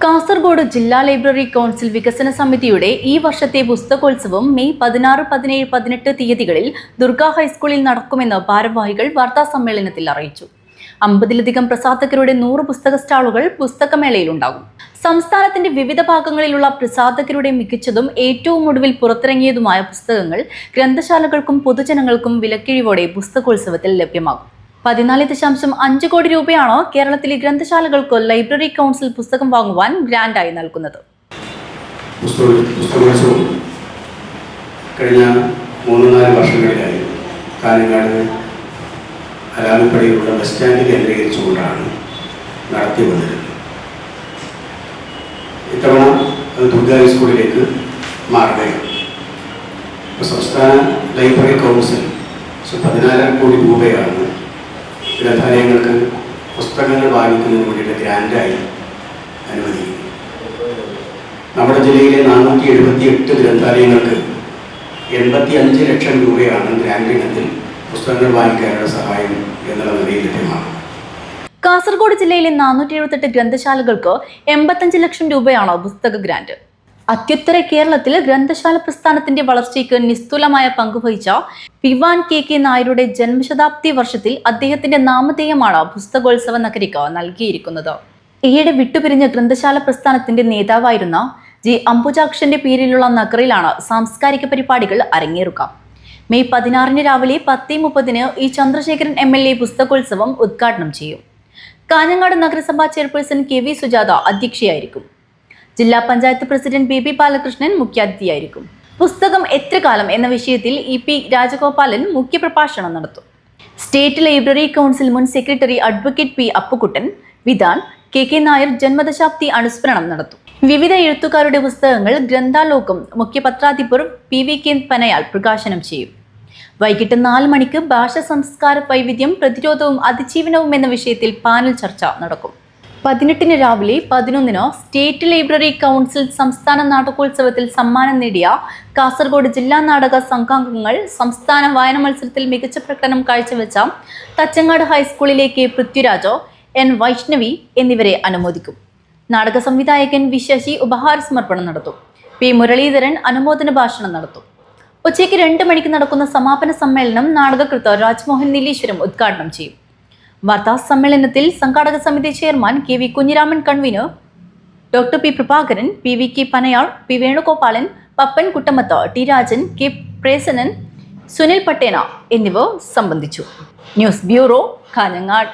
കാസർഗോഡ് ജില്ലാ library council വികസന സമിതിയുടെ ഈ വർഷത്തെ പുസ്തകോത്സവം മെയ് 16, 17, 18 തീയതികളിൽ ദുർഗ ഹൈസ്കൂളിൽ നടക്കുമെന്ന് ഭാരവാഹികൾ വാർത്താസമ്മേളനത്തിൽ അറിയിച്ചു. 50-ലധികം പ്രസാധകരുടെ 100 പുസ്തക സ്റ്റാളുകൾ പുസ്തകമേളയിലുണ്ടാകും. സംസ്ഥാനത്തിന്റെ വിവിധ ഭാഗങ്ങളിലുള്ള പ്രസാധകരുടെ മികച്ചതും ഏറ്റവും ഒടുവിൽ പുറത്തിറങ്ങിയതുമായ പുസ്തകങ്ങൾ ഗ്രന്ഥശാലകൾക്കും പൊതുജനങ്ങൾക്കും വിലക്കിഴിവോടെ പുസ്തകോത്സവത്തിൽ ലഭ്യമാകും. 14.5 കോടി രൂപയാണ് കേരളത്തിലെ ഗ്രന്ഥശാലകൾക്ക് ലൈബ്രറി കൗൺസിൽ പുസ്തകം വാങ്ങുവാൻ ഗ്രാന്റായി നൽകുന്നത്. പുസ്തകോത്സവം കഴിഞ്ഞ 3-4 വർഷങ്ങളിലായി കാഞ്ഞങ്ങാട് അലാമിപ്പടിയിലുള്ള ബസ് സ്റ്റാൻഡ് കേന്ദ്രീകരിച്ചുകൊണ്ടാണ് നടത്തി വന്നിരുന്നത്. ഇത്തവണ അത് ദുർഗ ഹൈസ്കൂളിലേക്ക് മാറുകയാണ്. സംസ്ഥാന ലൈബ്രറി കൗൺസിൽ 14 കോടി രൂപയാണ് ഗ്രന്ഥാലയങ്ങൾക്ക് പുസ്തകങ്ങൾ വാങ്ങിക്കുന്നതിന് വേണ്ടിയിട്ട് ഗ്രാൻഡായി അനുവദിക്കും. നമ്മുടെ ജില്ലയിലെ 478 ഗ്രന്ഥാലയങ്ങൾക്ക് 85 ലക്ഷം രൂപയാണ് ഗ്രാൻഡ് ഇനത്തിൽ പുസ്തകങ്ങൾ വാങ്ങിക്കാനുള്ള സഹായം എന്നുള്ള നിലയിൽ ലഭ്യമാണ്. കാസർഗോഡ് ജില്ലയിലെ 478 ഗ്രന്ഥശാലകൾക്ക് 85 ലക്ഷം രൂപയാണ് പുസ്തക ഗ്രാന്റ്. അത്യുത്തര കേരളത്തിൽ ഗ്രന്ഥശാല പ്രസ്ഥാനത്തിന്റെ വളർച്ചയ്ക്ക് നിസ്തുലമായ പങ്കുവഹിച്ച പിവാൻ കെ നായരുടെ ജന്മശതാബ്ദി വർഷത്തിൽ അദ്ദേഹത്തിന്റെ നാമധേയമാണ് പുസ്തകോത്സവ നഗരിക്ക് നൽകിയിരിക്കുന്നത്. ഈയിടെ വിട്ടുപിരിഞ്ഞ ഗ്രന്ഥശാല പ്രസ്ഥാനത്തിന്റെ നേതാവായിരുന്ന ജി അംബുജാക്ഷന്റെ പേരിലുള്ള നഗറിലാണ് സാംസ്കാരിക പരിപാടികൾ അരങ്ങേറുക. മെയ് 16 രാവിലെ 10:30 ഇ ചന്ദ്രശേഖരൻ MLA പുസ്തകോത്സവം ഉദ്ഘാടനം ചെയ്യും. കാഞ്ഞങ്ങാട് നഗരസഭാ ചെയർപേഴ്സൺ KV സുജാത അധ്യക്ഷയായിരിക്കും. ജില്ലാ പഞ്ചായത്ത് പ്രസിഡന്റ് BB ബാലകൃഷ്ണൻ മുഖ്യാതിഥിയായിരിക്കും. പുസ്തകം എത്ര കാലം എന്ന വിഷയത്തിൽ EP രാജഗോപാലൻ മുഖ്യപ്രഭാഷണം നടത്തും. സ്റ്റേറ്റ് ലൈബ്രറി കൗൺസിൽ മുൻ secretary advocate P Appukuttan Vidhan KK Nair ജന്മദശാബ്ദി അനുസ്മരണം നടത്തും. വിവിധ എഴുത്തുകാരുടെ പുസ്തകങ്ങൾ ഗ്രന്ഥാലോകം മുഖ്യ പത്രാധിപർ PVK പനയാൽ പ്രകാശനം ചെയ്യും. വൈകിട്ട് 4 മണിക്ക് ഭാഷ സംസ്കാര വൈവിധ്യം പ്രതിരോധവും അതിജീവനവും എന്ന വിഷയത്തിൽ പാനൽ ചർച്ച നടക്കും. 18 രാവിലെ 11 സ്റ്റേറ്റ് ലൈബ്രറി കൗൺസിൽ സംസ്ഥാന നാടകോത്സവത്തിൽ സമ്മാനം നേടിയ കാസർഗോഡ് ജില്ലാ നാടക സംഘാംഗങ്ങൾ സംസ്ഥാന വായന മത്സരത്തിൽ മികച്ച പ്രകടനം കാഴ്ചവെച്ച തച്ചങ്ങാട് ഹൈസ്കൂളിലേക്ക് പൃഥ്വിരാജോ N വൈഷ്ണവി എന്നിവരെ അനുമോദിക്കും. നാടക സംവിധായകൻ V ശശി ഉപഹാര സമർപ്പണം നടത്തും. P മുരളീധരൻ അനുമോദന ഭാഷണം നടത്തും. ഉച്ചയ്ക്ക് 2 മണിക്ക് നടക്കുന്ന സമാപന സമ്മേളനം നാടകകൃത്ത് രാജ്മോഹൻ നീലീശ്വരം ഉദ്ഘാടനം ചെയ്യും. വാർത്താ സമ്മേളനത്തിൽ സംഘാടക സമിതി chairman KV Kunhiraman convener doctor P Prabhakaran, PVK Panayal, P Venugopalan, Pappan Kuttamath, T Rajan, K Prasanan, Sunil Pattena എന്നിവർ സംബന്ധിച്ചു. News bureau, Kanhangad.